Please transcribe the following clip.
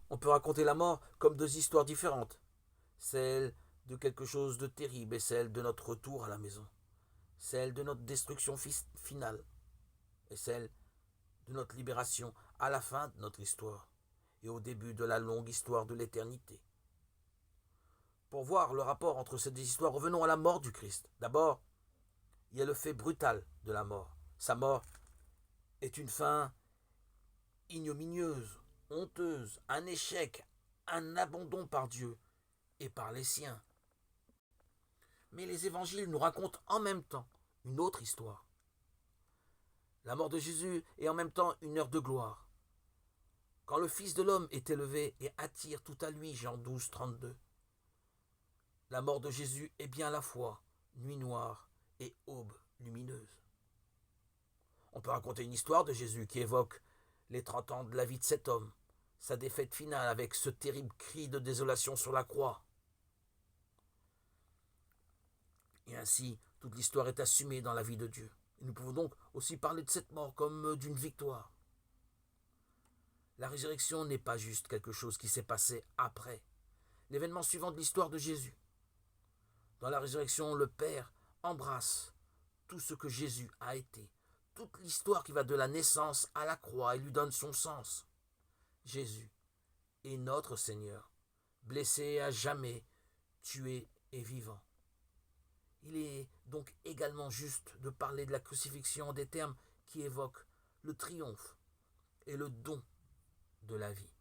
On peut raconter la mort comme deux histoires différentes. Celle de quelque chose de terrible et celle de notre retour à la maison. Celle de notre destruction finale et celle de notre libération à la fin de notre histoire et au début de la longue histoire de l'éternité. Pour voir le rapport entre ces deux histoires, revenons à la mort du Christ. D'abord, il y a le fait brutal de la mort. Sa mort est une fin ignominieuse, honteuse, un échec, un abandon par Dieu et par les siens. Mais les évangiles nous racontent en même temps une autre histoire. La mort de Jésus est en même temps une heure de gloire. Quand le Fils de l'homme est élevé et attire tout à lui, Jean 12, 32. La mort de Jésus est bien à la fois nuit noire et aube lumineuse. On peut raconter une histoire de Jésus qui évoque les 30 ans de la vie de cet homme, sa défaite finale avec ce terrible cri de désolation sur la croix. Et ainsi, toute l'histoire est assumée dans la vie de Dieu. Et nous pouvons donc aussi parler de cette mort comme d'une victoire. La résurrection n'est pas juste quelque chose qui s'est passé après l'événement suivant de l'histoire de Jésus. Dans la résurrection, le Père embrasse tout ce que Jésus a été, toute l'histoire qui va de la naissance à la croix et lui donne son sens. Jésus est notre Seigneur, blessé à jamais, tué et vivant. Il est donc également juste de parler de la crucifixion en des termes qui évoquent le triomphe et le don de la vie.